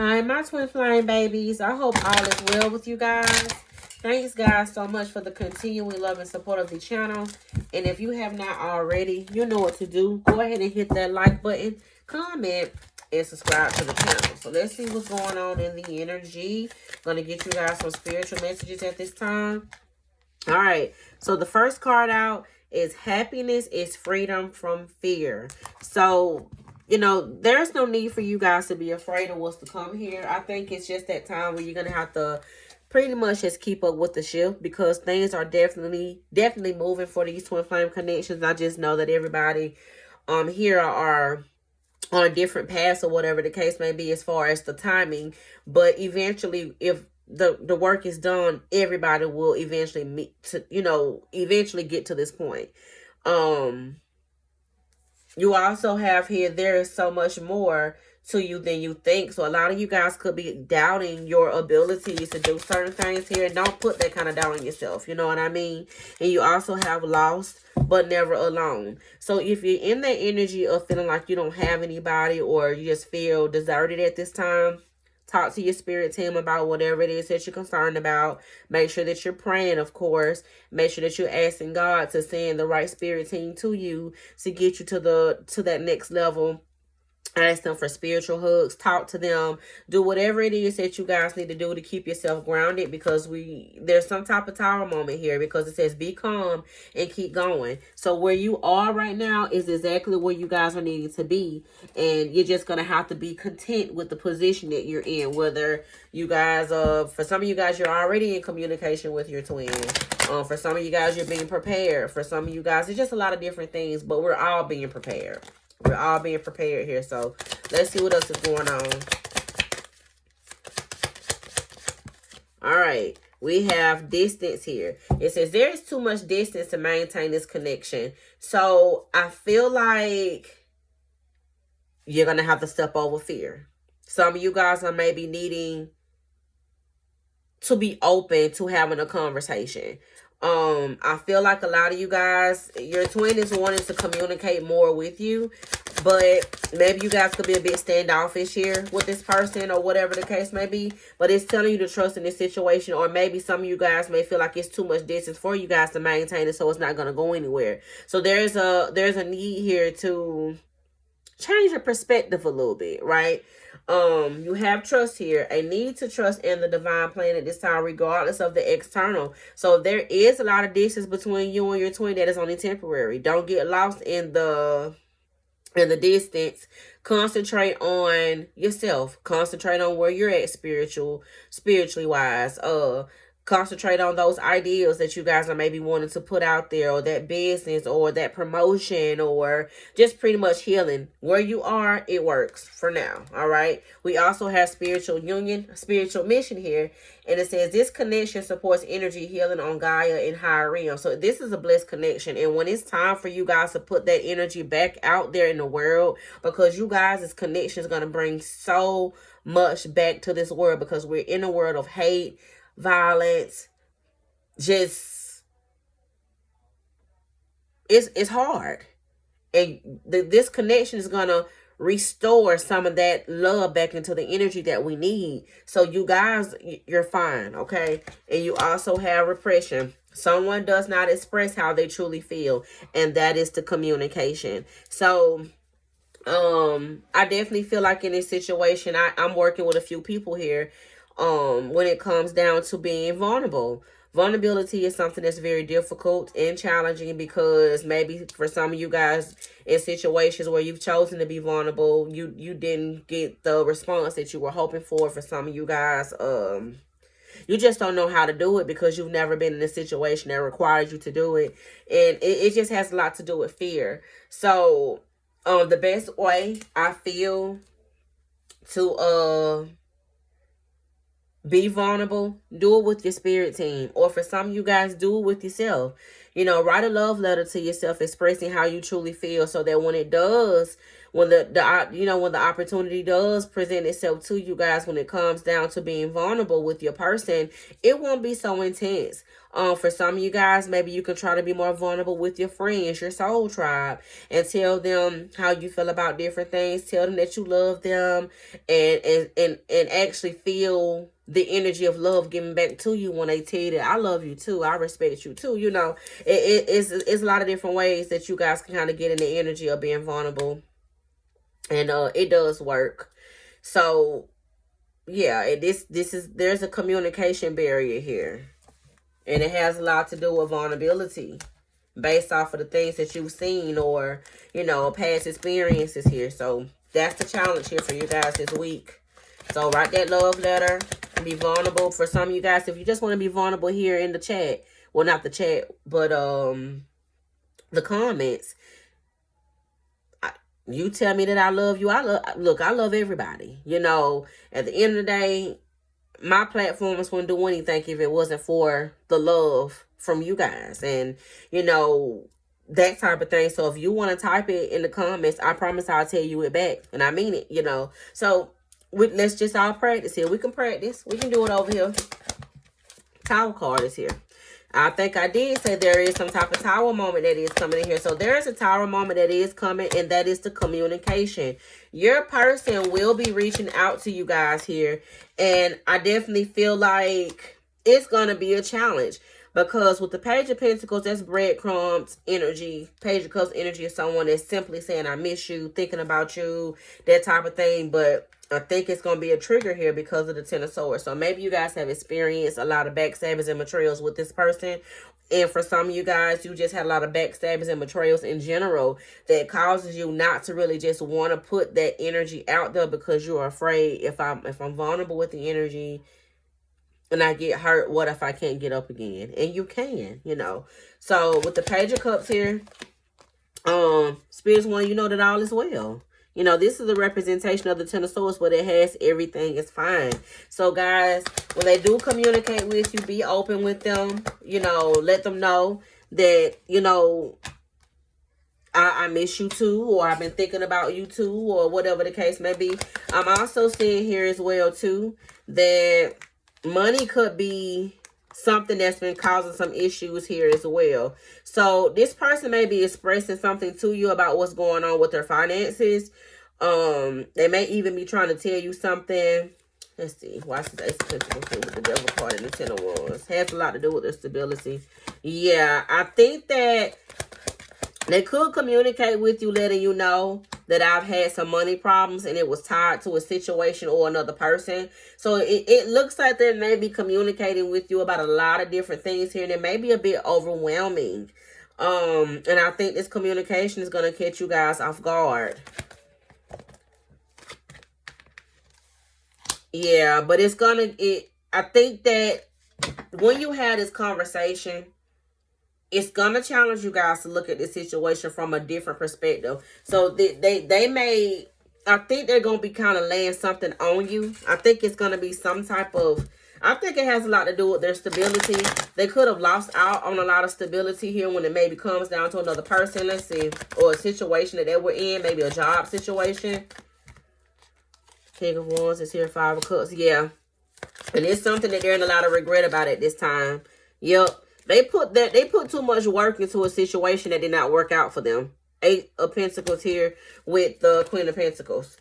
Hi, my twin flame babies. I hope all is well with you guys. Thanks, guys, so much for the continuing love and support of the channel. And if you have not already, you know what to do. Go ahead and hit that like button, comment, and subscribe to the channel. So let's see what's going on in the energy. I'm going to get you guys some spiritual messages at this time. All right. So the first card out is happiness is freedom from fear. So, there's no need for you guys to be afraid of what's to come here. I think it's just that time where you're going to have to pretty much just keep up with the shift, because things are definitely moving for these twin flame connections. I just know that everybody here are on different paths or whatever the case may be as far as the timing. But eventually, if the work is done, everybody will eventually eventually get to this point. You also have here, there is so much more to you than you think. So a lot of you guys could be doubting your abilities to do certain things here. And don't put that kind of doubt on yourself. You know what I mean? And you also have lost but never alone. So if you're in that energy of feeling like you don't have anybody, or you just feel deserted at this time, talk to your spirit team about whatever it is that you're concerned about. Make sure that you're praying, of course. Make sure that you're asking God to send the right spirit team to you to get you to that next level. Ask them for spiritual hugs. Talk to them. Do whatever it is that you guys need to do to keep yourself grounded, because there's some type of tower moment here, because it says be calm and keep going. So where you are right now is exactly where you guys are needing to be, and you're just gonna have to be content with the position that you're in. Whether you guys, for some of you guys, you're already in communication with your twin. For some of you guys, you're being prepared. For some of you guys, it's just a lot of different things, but we're all being prepared. We're all being prepared here. So let's see what else is going on. All right. We have distance here. It says there is too much distance to maintain this connection. So I feel like you're going to have to step over fear. Some of you guys are maybe needing to be open to having a conversation. I feel like a lot of you guys, your twin is wanting to communicate more with you, but maybe you guys could be a bit standoffish here with this person, or whatever the case may be. But it's telling you to trust in this situation, or maybe some of you guys may feel like it's too much distance for you guys to maintain it, so it's not going to go anywhere. So there's a need here to change your perspective a little bit, right? You have trust here, a need to trust in the divine plan at this time, regardless of the external. So there is a lot of distance between you and your twin that is only temporary. Don't get lost in the distance. Concentrate on yourself. Concentrate on where you're at spiritually wise. Concentrate on those ideals that you guys are maybe wanting to put out there, or that business, or that promotion, or just pretty much healing. Where you are, it works for now. All right. We also have spiritual union, spiritual mission here. And it says this connection supports energy healing on Gaia and higher realm. So this is a blessed connection. And when it's time for you guys to put that energy back out there in the world, because you guys, this connection is going to bring so much back to this world, because we're in a world of hate, violence. Just it's hard, and this connection is gonna restore some of that love back into the energy that we need. So you guys, you're fine, okay? And you also have repression. Someone does not express how they truly feel, and that is the communication. So I definitely feel like in this situation, I'm working with a few people here when it comes down to being vulnerable. Vulnerability is something that's very difficult and challenging, because maybe for some of you guys, in situations where you've chosen to be vulnerable, you didn't get the response that you were hoping for. For some of you guys, you just don't know how to do it, because you've never been in a situation that requires you to do it. And it just has a lot to do with fear. So the best way I feel to Be vulnerable. Do it with your spirit team. Or for some of you guys, do it with yourself. You know, write a love letter to yourself expressing how you truly feel, so that when it does, when when the opportunity does present itself to you guys, when it comes down to being vulnerable with your person, it won't be so intense. For some of you guys, maybe you can try to be more vulnerable with your friends, your soul tribe, and tell them how you feel about different things. Tell them that you love them, and actually feel the energy of love giving back to you when they tell you that I love you too, I respect you too. You know, it's a lot of different ways that you guys can kind of get in the energy of being vulnerable, and it does work. So yeah, there's a communication barrier here. And it has a lot to do with vulnerability based off of the things that you've seen, or, past experiences here. So that's the challenge here for you guys this week. So write that love letter. Be vulnerable. For some of you guys, if you just want to be vulnerable here in the chat. Well, not the chat, but the comments. You tell me that I love you. I love everybody. At the end of the day, my platforms wouldn't do anything if it wasn't for the love from you guys, and that type of thing. So if you want to type it in the comments, I promise I'll tell you it back, and I mean it. So let's just all practice here. We can practice. We can do it over here. Tower card is here. I think I did say there is some type of tower moment that is coming in here. So there is a tower moment that is coming, and that is the communication. Your person will be reaching out to you guys here, and I definitely feel like it's going to be a challenge, because with the Page of Pentacles, that's breadcrumbs energy. Page of Cups energy is someone that's simply saying, I miss you, thinking about you, that type of thing. But I think it's going to be a trigger here because of the Ten of Swords. So maybe you guys have experienced a lot of backstabbings and betrayals with this person. And for some of you guys, you just had a lot of backstabbings and betrayals in general that causes you not to really just want to put that energy out there, because you're afraid, if I'm vulnerable with the energy and I get hurt, what if I can't get up again? And you can, So with the Page of Cups here, Spirits want you know that all is well. This is a representation of the Ten of Swords, but it has everything is fine. So, guys, when they do communicate with you, be open with them. Let them know that, I miss you too, or I've been thinking about you too, or whatever the case may be. I'm also seeing here as well, too, that money could be something that's been causing some issues here as well. So this person may be expressing something to you about what's going on with their finances. They may even be trying to tell you something. Let's see. Watch this Ace of Pentacles with the Devil card and the Ten of Wands. Has a lot to do with their stability. Yeah, I think that they could communicate with you, letting you know that I've had some money problems and it was tied to a situation or another person. So it looks like they may be communicating with you about a lot of different things here, and it may be a bit overwhelming. And I think this communication is going to catch you guys off guard. Yeah, but I think that when you have this conversation, it's going to challenge you guys to look at this situation from a different perspective. So they may, I think they're going to be kind of laying something on you. I think it's going to be some type of, I think it has a lot to do with their stability. They could have lost out on a lot of stability here when it maybe comes down to another person. Let's see. Or a situation that they were in, maybe a job situation. King of Wands is here, Five of Cups. Yeah. And it's something that they're in a lot of regret about at this time. Yep. They put too much work into a situation that did not work out for them. Eight of Pentacles here with the Queen of Pentacles.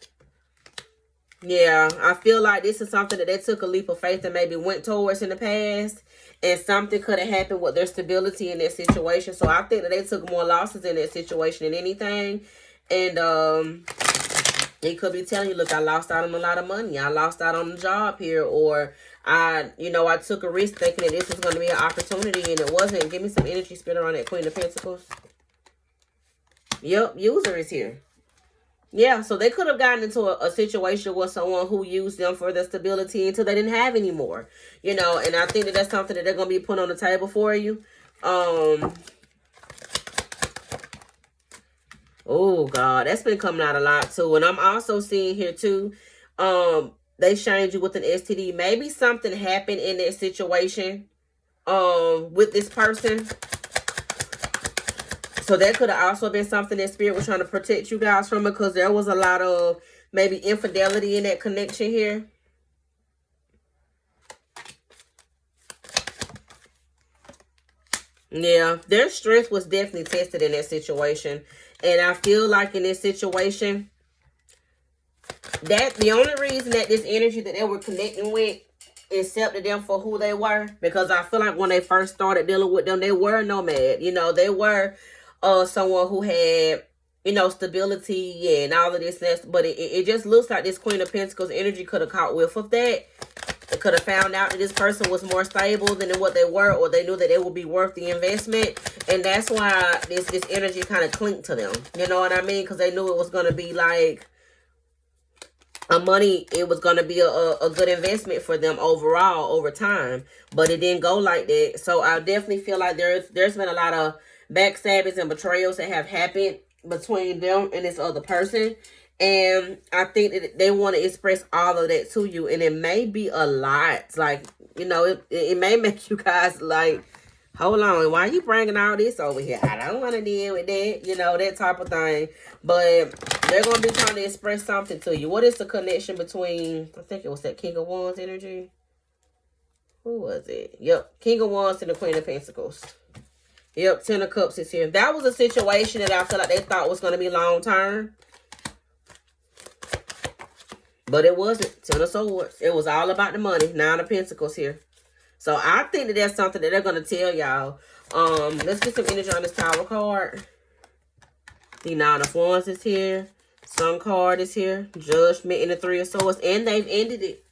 Yeah, I feel like this is something that they took a leap of faith and maybe went towards in the past. And something could have happened with their stability in their situation. So I think that they took more losses in that situation than anything. And they could be telling you, look, I lost out on a lot of money. I lost out on the job here. Or I took a risk thinking that this was going to be an opportunity and it wasn't. Give me some energy spinner on that Queen of Pentacles. Yep, user is here. Yeah, so they could have gotten into a situation with someone who used them for their stability until they didn't have any more. And I think that that's something that they're going to be putting on the table for you. Oh, God, that's been coming out a lot, too. And I'm also seeing here, too, they shamed you with an STD. Maybe something happened in that situation with this person. So that could have also been something that Spirit was trying to protect you guys from, because there was a lot of maybe infidelity in that connection here. Yeah, their strength was definitely tested in that situation. And I feel like in this situation, that the only reason that this energy that they were connecting with accepted them for who they were, because I feel like when they first started dealing with them, they were nomad. You know, they were someone who had, you know, stability and all of this. But it just looks like this Queen of Pentacles energy could have caught whiff of that. They could have found out that this person was more stable than what they were, or they knew that they would be worth the investment. And that's why this energy kind of clinked to them. You know what I mean? Because they knew it was going to be like it was going to be a good investment for them overall over time. But it didn't go like that. So I definitely feel like there's been a lot of backstabbings and betrayals that have happened between them and this other person. And I think that they want to express all of that to you. And it may be a lot. Like, you know, it may make you guys like, hold on, why are you bringing all this over here? I don't want to deal with that. You know, that type of thing. But they're going to be trying to express something to you. What is the connection between, I think it was that King of Wands energy. Who was it? Yep, King of Wands and the Queen of Pentacles. Yep, Ten of Cups is here. That was a situation that I feel like they thought was going to be long term. But it wasn't. Ten of Swords. It was all about the money. Nine of Pentacles here. So I think that that's something that they're going to tell y'all. Let's get some energy on this Tower card. The Nine of Wands is here. Sun card is here. Judgment and the Three of Swords. And they've ended it.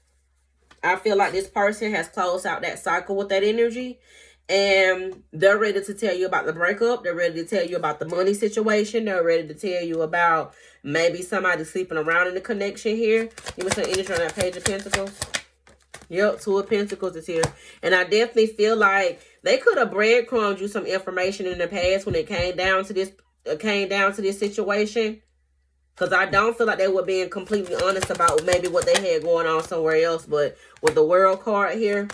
I feel like this person has closed out that cycle with that energy. And they're ready to tell you about the breakup. They're ready to tell you about the money situation. They're ready to tell you about maybe somebody sleeping around in the connection here. Give me some energy on that Page of Pentacles. Yep, Two of Pentacles is here. And I definitely feel like they could have breadcrumbed you some information in the past when it came down to this situation. Because I don't feel like they were being completely honest about maybe what they had going on somewhere else. But with the World card here,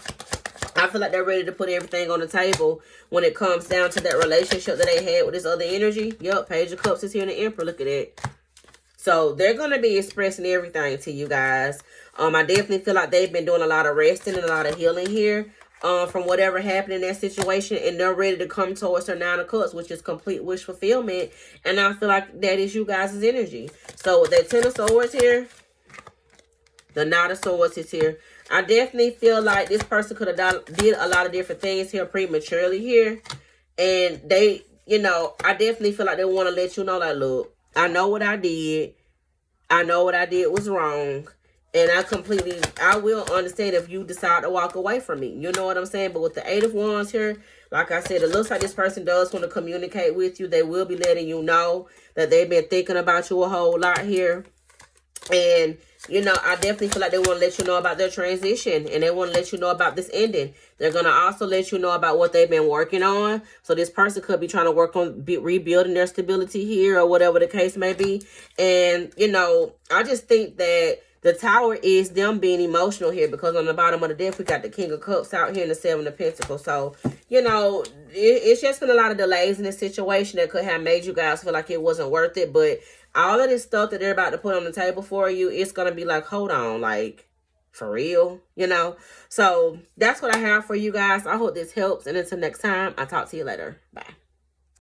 I feel like they're ready to put everything on the table when it comes down to that relationship that they had with this other energy. Yep, Page of Cups is here in the Emperor. Look at it. So they're going to be expressing everything to you guys. I definitely feel like they've been doing a lot of resting and a lot of healing here from whatever happened in that situation. And they're ready to come towards their Nine of Cups, which is complete wish fulfillment. And I feel like that is you guys' energy. So with that Ten of Swords here, the Knight of Swords is here. I definitely feel like this person could have did a lot of different things here prematurely here. And they, you know, I definitely feel like they want to let you know, like, look, I know what I did. I know what I did was wrong. And I will understand if you decide to walk away from me. You know what I'm saying? But with the Eight of Wands here, like I said, it looks like this person does want to communicate with you. They will be letting you know that they've been thinking about you a whole lot here. And, you know, I definitely feel like they want to let you know about their transition. And they want to let you know about this ending. They're going to also let you know about what they've been working on. So this person could be trying to work on rebuilding their stability here or whatever the case may be. And, you know, I just think that the Tower is them being emotional here, because on the bottom of the deck, we got the King of Cups out here and the Seven of Pentacles. So, you know, it's just been a lot of delays in this situation that could have made you guys feel like it wasn't worth it. But all of this stuff that they're about to put on the table for you, it's going to be like, hold on, like, for real, you know? So that's what I have for you guys. I hope this helps. And until next time, I'll talk to you later. Bye.